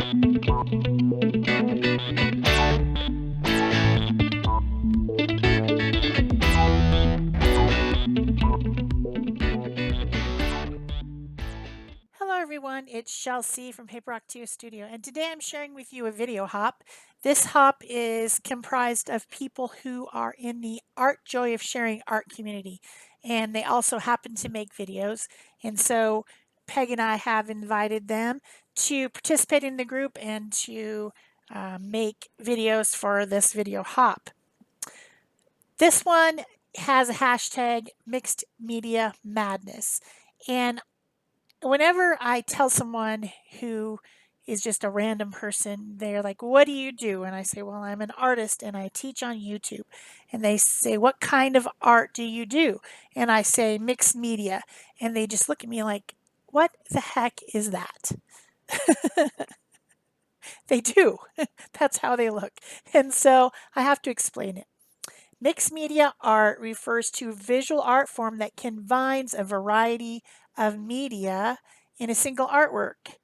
Hello everyone, it's Shel C from PaperOcotilloStudio, and today I'm sharing with you a video hop. This hop is comprised of people who are in the Art Joy of Sharing art community, and they also happen to make videos. And so Peg and I have invited them to participate in the group and to make videos for this video hop. This one has a hashtag mixed media madness, and whenever I tell someone who is just a random person, they're like, "What do you do?" And I say, "Well, I'm an artist and I teach on YouTube." And they say, "What kind of art do you do?" And I say, "Mixed media." And they just look at me like, "What the heck is that?" They do. That's how they look. And so I have to explain it. Mixed media art refers to visual art form that combines a variety of media in a single artwork.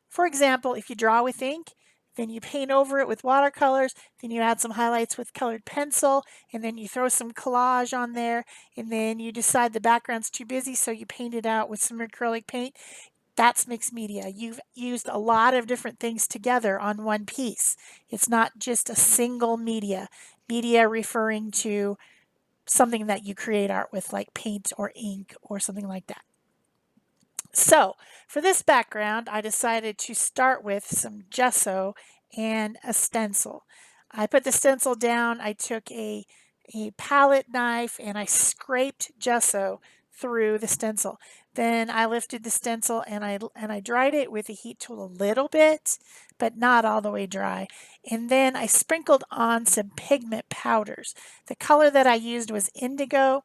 For example, if you draw with ink, then you paint over it with watercolors, then you add some highlights with colored pencil, and then you throw some collage on there, and then you decide the background's too busy, so you paint it out with some acrylic paint. That's mixed media. You've used a lot of different things together on one piece. It's not just a single media. Media referring to something that you create art with, like paint or ink or something like that. So for this background, I decided to start with some gesso and a stencil. I put the stencil down, I took a palette knife and I scraped gesso through the stencil. Then I lifted the stencil and I dried it with a heat tool a little bit, but not all the way dry. And then I sprinkled on some pigment powders. The color that I used was indigo,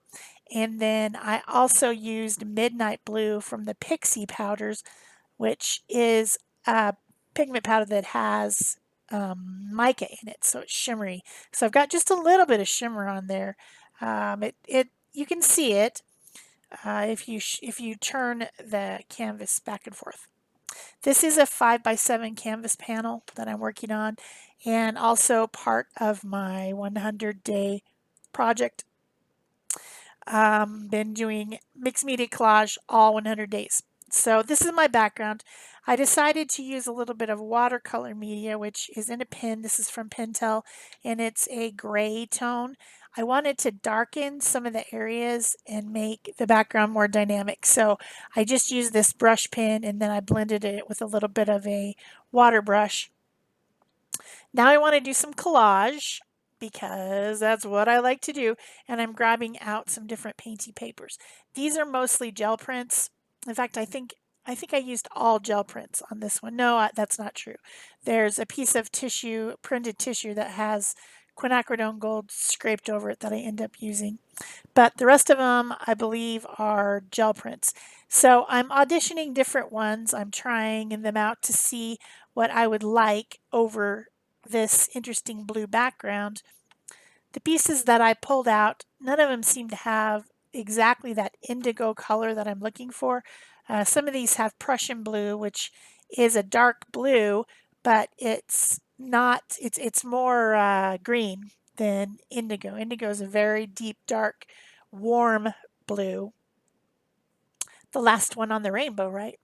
and then I also used midnight blue from the Pixie powders, which is a pigment powder that has mica in it, so it's shimmery. So I've got just a little bit of shimmer on there. You can see it if you turn the canvas back and forth. This is a 5x7 canvas panel that I'm working on, and also part of my 100-day project. Been doing mixed media collage all 100 days. So this is my background. I decided to use a little bit of watercolor media, which is in a pen. This is from Pentel, and it's a gray tone. I wanted to darken some of the areas and make the background more dynamic. So I just used this brush pen and then I blended it with a little bit of a water brush. Now I want to do some collage because that's what I like to do, and I'm grabbing out some different painty papers. These are mostly gel prints. In fact, I think I used all gel prints on this one. No, that's not true. There's a piece of tissue, printed tissue, that has quinacridone gold scraped over it that I end up using. But the rest of them, I believe, are gel prints. So I'm auditioning different ones. I'm trying them out to see what I would like over this interesting blue background. The pieces that I pulled out, none of them seem to have exactly that indigo color that I'm looking for. Some of these have Prussian blue, which is a dark blue, but it's not, it's more green than indigo. Indigo is a very deep, dark, warm blue. The last one on the rainbow, right?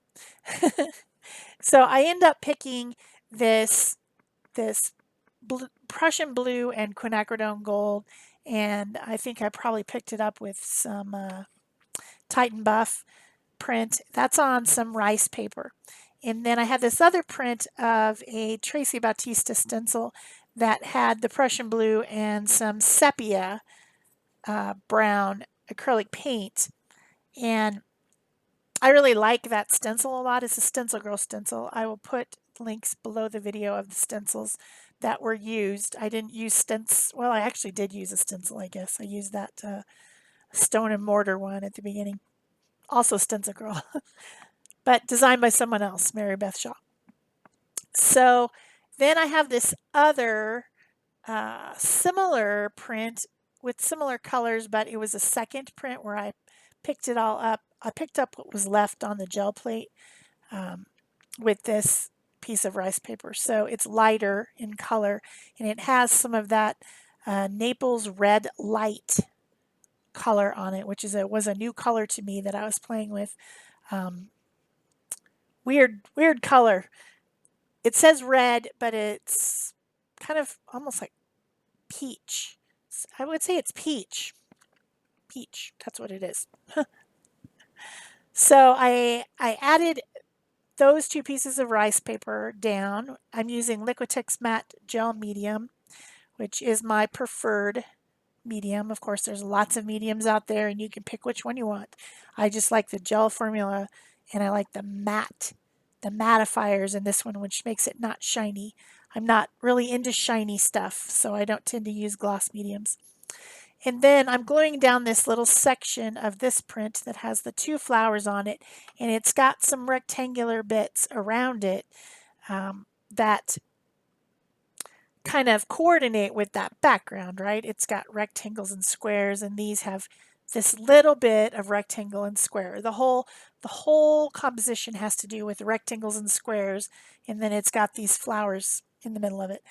So I end up picking this Prussian blue and quinacridone gold, and I think I probably picked it up with some Titan Buff print. That's on some rice paper. And then I had this other print of a Tracy Bautista stencil that had the Prussian blue and some sepia brown acrylic paint. And I really like that stencil a lot. It's a Stencil Girl stencil. I will put links below the video of the stencils that were used. I didn't use stencil. Well, I actually did use a stencil, I guess. I used that stone and mortar one at the beginning. Also Stencil Girl, but designed by someone else, Mary Beth Shaw. So then I have this other similar print with similar colors, but it was a second print where I picked it all up. I picked up what was left on the gel plate with this piece of rice paper. So it's lighter in color, and it has some of that Naples red light color on it, which was a new color to me that I was playing with. Um, weird color. It says red, but it's kind of almost like peach. I would say it's peach. Peach. That's what it is. So I added those two pieces of rice paper down. I'm using Liquitex Matte Gel Medium, which is my preferred medium. Of course, there's lots of mediums out there, and you can pick which one you want. I just like the gel formula, and I like the mattifiers in this one, which makes it not shiny. I'm not really into shiny stuff, so I don't tend to use gloss mediums. And then I'm gluing down this little section of this print that has the two flowers on it, and it's got some rectangular bits around it that kind of coordinate with that background, right? It's got rectangles and squares, and these have this little bit of rectangle and square. The whole composition has to do with rectangles and squares, and then it's got these flowers in the middle of it.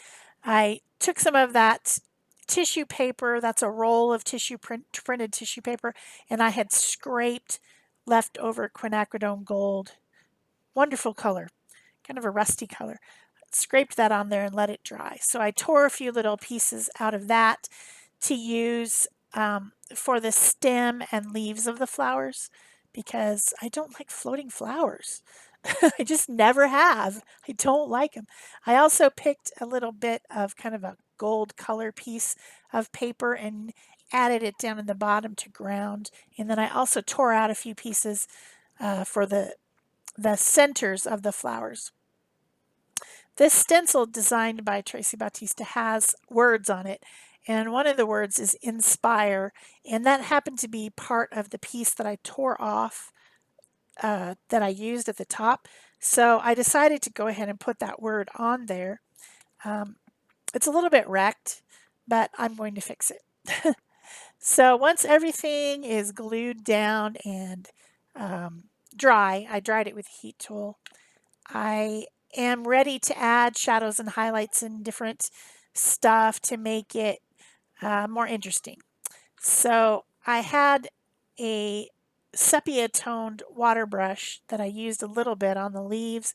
I took some of that tissue paper, that's a roll of printed tissue paper, and I had scraped leftover quinacridone gold. Wonderful color, kind of a rusty color. Scraped that on there and let it dry. So I tore a few little pieces out of that to use for the stem and leaves of the flowers because I don't like floating flowers. I just never have. I don't like them. I also picked a little bit of kind of a gold color piece of paper and added it down in the bottom to ground. And then I also tore out a few pieces for the centers of the flowers. This stencil designed by Tracy Bautista has words on it, and one of the words is inspire, and that happened to be part of the piece that I tore off that I used at the top. So I decided to go ahead and put that word on there. It's a little bit wrecked, but I'm going to fix it. So once everything is glued down and dry, I dried it with a heat tool. I am ready to add shadows and highlights and different stuff to make it more interesting. So I had a sepia toned water brush that I used a little bit on the leaves,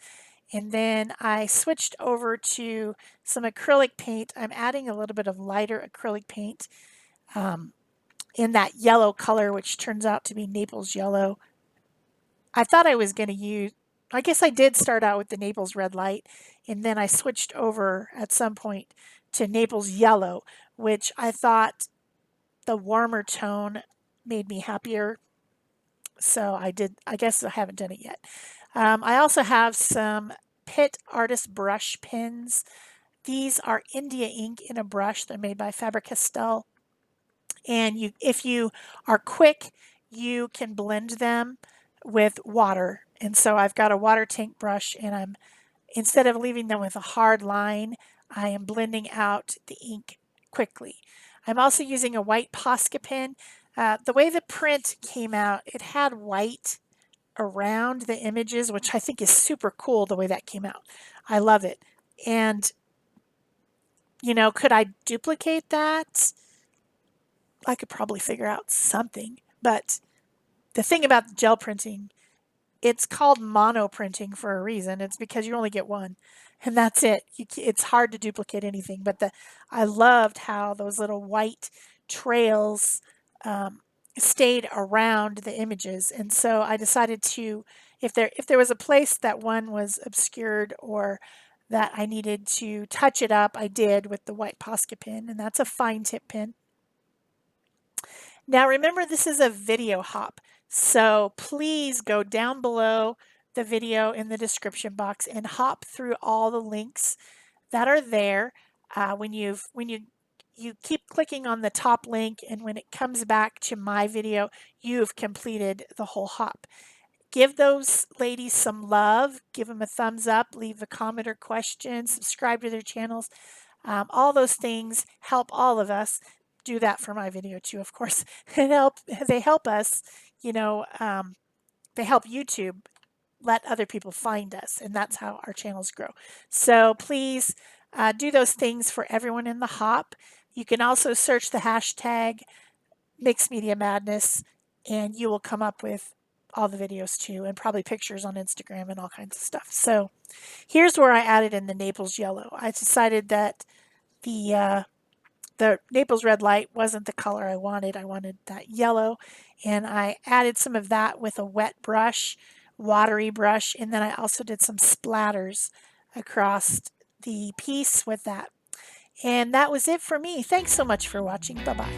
and then I switched over to some acrylic paint. I'm adding a little bit of lighter acrylic paint in that yellow color, which turns out to be Naples yellow. I thought I was going to use, I guess I did start out with the Naples red light, and then I switched over at some point to Naples yellow, which I thought the warmer tone made me happier. So I did, I guess I haven't done it yet. I also have some Pitt Artist brush pens. These are India ink in a brush. They're made by Faber-Castell. And if you are quick, you can blend them with water. And so I've got a water tank brush, and instead of leaving them with a hard line, I am blending out the ink quickly. I'm also using a white Posca pen. The way the print came out, it had white around the images, which I think is super cool the way that came out. I love it. And, could I duplicate that? I could probably figure out something. But the thing about gel printing, it's called mono printing for a reason. It's because you only get one, and that's it. It's hard to duplicate anything. But I loved how those little white trails stayed around the images, and so I decided to, if there was a place that one was obscured or that I needed to touch it up, I did with the white Posca pen, and that's a fine tip pen. Now remember, this is a video hop, so please go down below the video in the description box and hop through all the links that are there. When you keep clicking on the top link, and when it comes back to my video, you've completed the whole hop. Give those ladies some love, give them a thumbs up, leave a comment or question, subscribe to their channels. All those things help all of us. Do that for my video too, of course. They help us, they help YouTube let other people find us, and that's how our channels grow. So please do those things for everyone in the hop. You can also search the hashtag Mixed Media Madness, and you will come up with all the videos too, and probably pictures on Instagram and all kinds of stuff. So here's where I added in the Naples yellow. I decided that the Naples red light wasn't the color I wanted. I wanted that yellow, and I added some of that with a wet brush, watery brush, and then I also did some splatters across the piece with that. And that was it for me. Thanks so much for watching. Bye-bye.